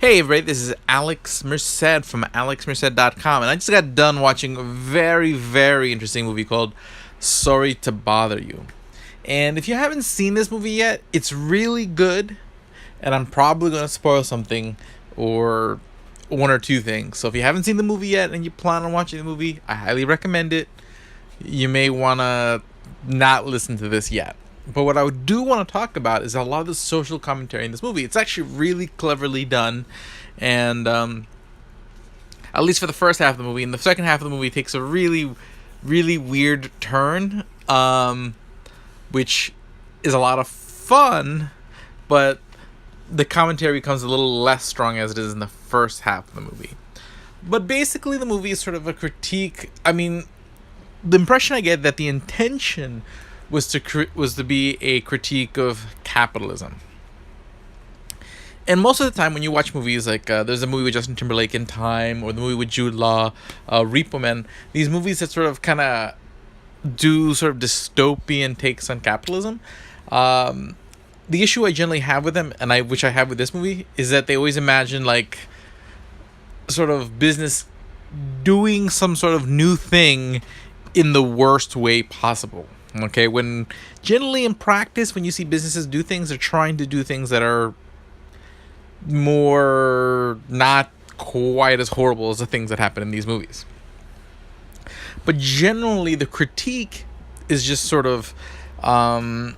Hey everybody, this is Alex Merced from alexmerced.com, and I just got done watching a very, very interesting movie called Sorry to Bother You. And if you haven't seen this movie yet, it's really good, and I'm probably going to spoil something or one or two things. So if you haven't seen the movie yet and you plan on watching the movie, I highly recommend it. You may want to not listen to this yet. But what I do want to talk about is a lot of the social commentary in this movie. It's actually really cleverly done, and at least for the first half of the movie. And the second half of the movie takes a really, really weird turn, which is a lot of fun, but the commentary becomes a little less strong as it is in the first half of the movie. But basically, the movie is sort of a critique. I mean, the impression I get that the intention was to be a critique of capitalism. And most of the time when you watch movies like there's a movie with Justin Timberlake in Time, or the movie with Jude Law, Repo Man, these movies that sort of kind of do sort of dystopian takes on capitalism, the issue I generally have with them, and which I have with this movie, is that they always imagine like sort of business doing some sort of new thing in the worst way possible. Okay, when generally in practice, when you see businesses do things, they're trying to do things that are more not quite as horrible as the things that happen in these movies. But generally, the critique is just sort of the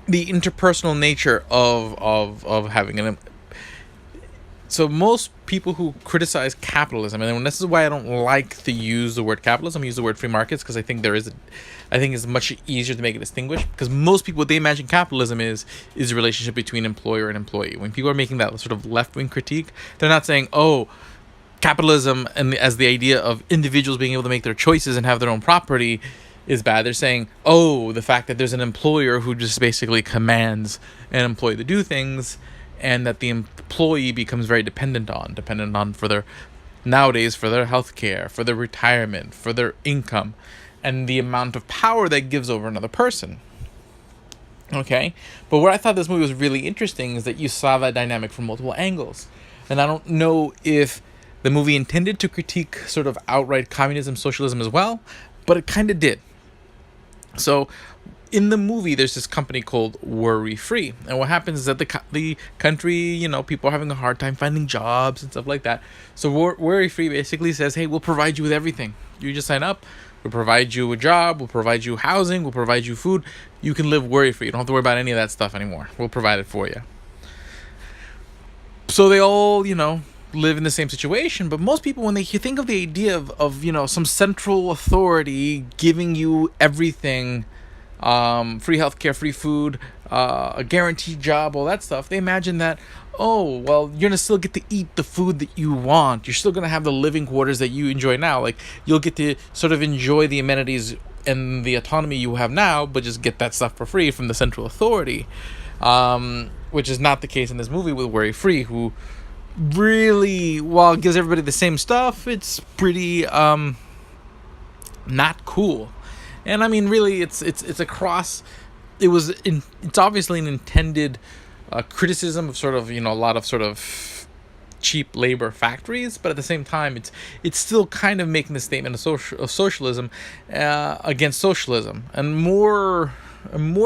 interpersonal nature of having an. So most people who criticize capitalism, and this is why I don't like to use the word capitalism, I use the word free markets, because I think I think it's much easier to make it distinguished, because most people, what they imagine capitalism is a relationship between employer and employee. When people are making that sort of left-wing critique, they're not saying, oh, capitalism and as the idea of individuals being able to make their choices and have their own property is bad. They're saying, oh, the fact that there's an employer who just basically commands an employee to do things, and that the employee becomes very dependent on for their health care, for their retirement, for their income, and the amount of power that gives over another person. Okay? But what I thought this movie was really interesting is that you saw that dynamic from multiple angles. And I don't know if the movie intended to critique sort of outright communism, socialism as well, but it kind of did. So in the movie, there's this company called Worry Free, and what happens is that the country, people are having a hard time finding jobs and stuff like that. So Worry Free basically says, hey, we'll provide you with everything. You just sign up, we'll provide you a job, we'll provide you housing, we'll provide you food. You can live worry free. You don't have to worry about any of that stuff anymore. We'll provide it for you. So they all, live in the same situation, but most people, when they think of the idea of some central authority giving you everything, free healthcare, free food, a guaranteed job, all that stuff, they imagine that, oh, well, you're gonna still get to eat the food that you want. You're still gonna have the living quarters that you enjoy now. Like, you'll get to sort of enjoy the amenities and the autonomy you have now, but just get that stuff for free from the central authority, which is not the case in this movie with Worry Free, who really, while it gives everybody the same stuff, it's pretty not cool. And I mean, really, it's across. It's obviously an intended criticism of sort of a lot of sort of cheap labor factories, but at the same time, it's still kind of making the statement of socialism against socialism, and more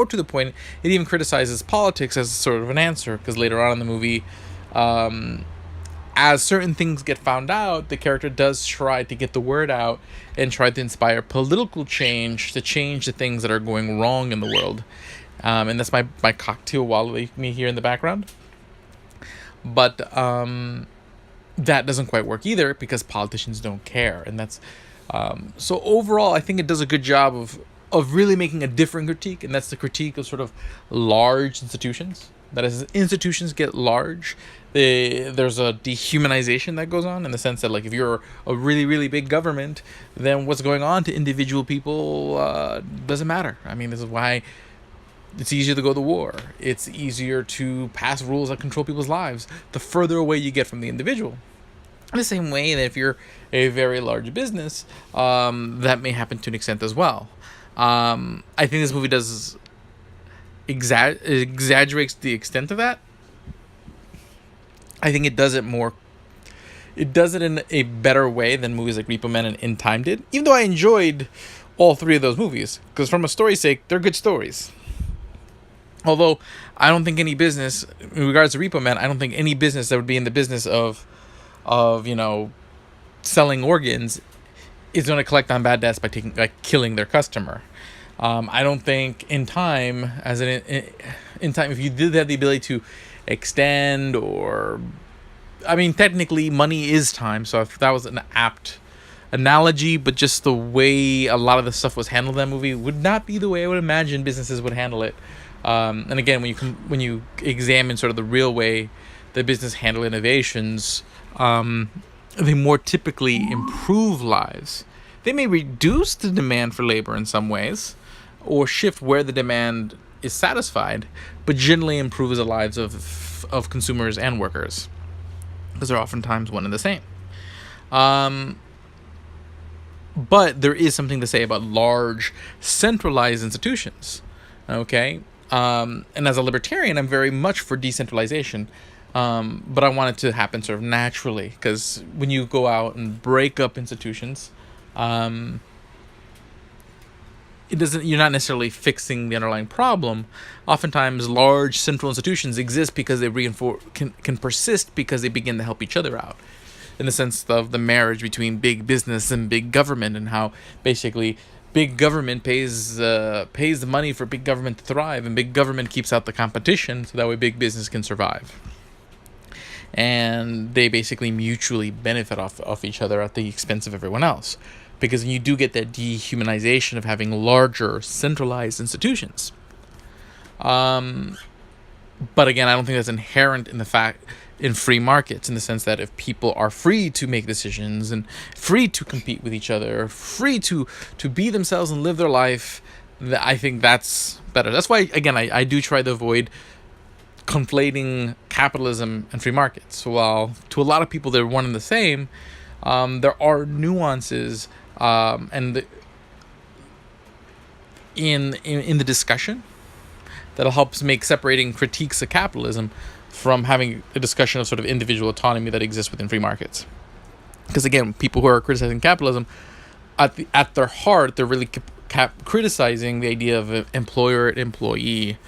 to the point, it even criticizes politics as sort of an answer, because later on in the movie, as certain things get found out, the character does try to get the word out and try to inspire political change to change the things that are going wrong in the world. And that's my cocktail wallowing me here in the background. But that doesn't quite work either, because politicians don't care. And that's so overall, I think it does a good job of really making a different critique, and that's the critique of sort of large institutions. That as institutions get large, there's a dehumanization that goes on, in the sense that, like, if you're a really, really big government, then what's going on to individual people doesn't matter. I mean, this is why it's easier to go to war. It's easier to pass rules that control people's lives the further away you get from the individual. In the same way that if you're a very large business, that may happen to an extent as well. I think this movie does exaggerates the extent of that, I think it does it more. It does it in a better way than movies like Repo Man and In Time did. Even though I enjoyed all three of those movies, because from a story's sake, they're good stories. Although I don't think any business, in regards to Repo Man, I don't think any business that would be in the business of selling organs is going to collect on bad debts by killing their customer. I don't think In Time, in Time, if you did have the ability to extend, or I mean, technically money is time, so if that was an apt analogy, but just the way a lot of the stuff was handled in that movie would not be the way I would imagine businesses would handle it. And again, when you examine sort of the real way that business handle innovations, they more typically improve lives. They may reduce the demand for labor in some ways, or shift where the demand is satisfied, but generally improves the lives of consumers and workers, because they're oftentimes one and the same. But there is something to say about large, centralized institutions. Okay? And as a libertarian, I'm very much for decentralization. But I want it to happen sort of naturally, because when you go out and break up institutions, you're not necessarily fixing the underlying problem. Oftentimes, large central institutions exist because they can persist because they begin to help each other out, in the sense of the marriage between big business and big government, and how basically big government pays the money for big government to thrive, and big government keeps out the competition, so that way big business can survive. And they basically mutually benefit off each other at the expense of everyone else. Because you do get that dehumanization of having larger, centralized institutions. But again, I don't think that's inherent in free markets, in the sense that if people are free to make decisions and free to compete with each other, free to be themselves and live their life, I think that's better. That's why, again, I do try to avoid conflating capitalism and free markets. So while to a lot of people they're one and the same, there are nuances and in the discussion that'll help make separating critiques of capitalism from having a discussion of sort of individual autonomy that exists within free markets. Because again, people who are criticizing capitalism, at their heart, they're really criticizing the idea of employer and employee,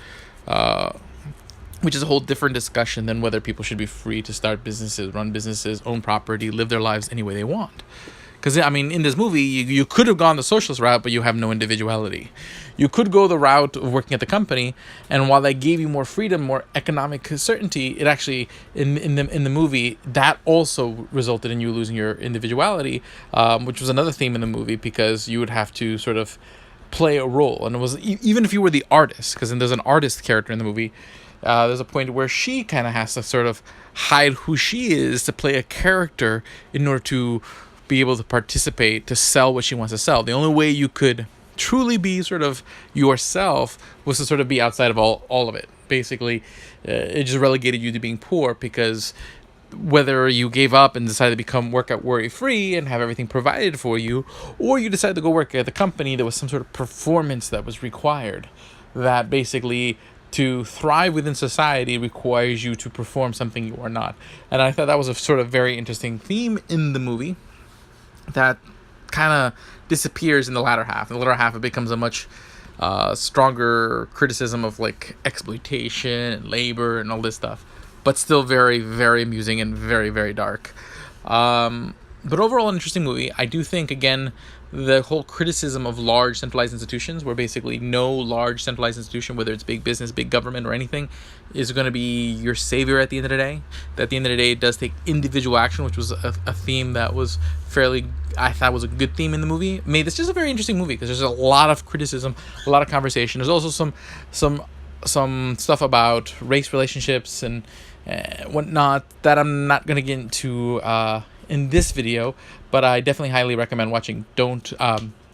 which is a whole different discussion than whether people should be free to start businesses, run businesses, own property, live their lives any way they want. Because, I mean, in this movie, you could have gone the socialist route, but you have no individuality. You could go the route of working at the company, and while that gave you more freedom, more economic certainty, it actually, in the movie, that also resulted in you losing your individuality, which was another theme in the movie, because you would have to sort of play a role. And it was, even if you were the artist, because there's an artist character in the movie, there's a point where she kind of has to sort of hide who she is to play a character in order to be able to participate, to sell what she wants to sell. The only way you could truly be sort of yourself was to sort of be outside of all of it. Basically, it just relegated you to being poor, because whether you gave up and decided to work out worry-free and have everything provided for you, or you decided to go work at the company, there was some sort of performance that was required, that basically to thrive within society requires you to perform something you are not. And I thought that was a sort of very interesting theme in the movie that kind of disappears in the latter half. In the latter half, it becomes a much stronger criticism of like exploitation and labor and all this stuff, but still very, very amusing and very, very dark. But overall, an interesting movie. I do think, again, the whole criticism of large centralized institutions, where basically no large centralized institution, whether it's big business, big government, or anything, is going to be your savior at the end of the day. That at the end of the day, it does take individual action, which was a theme that was I thought was a good theme in the movie. Made this just a very interesting movie, because there's a lot of criticism, a lot of conversation. There's also some stuff about race relationships and whatnot that I'm not going to get into in this video, but I definitely highly recommend watching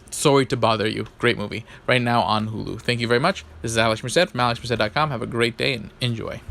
Sorry to Bother You. Great movie. Right now on Hulu. Thank you very much. This is Alex Merced from alexmerced.com. Have a great day and enjoy.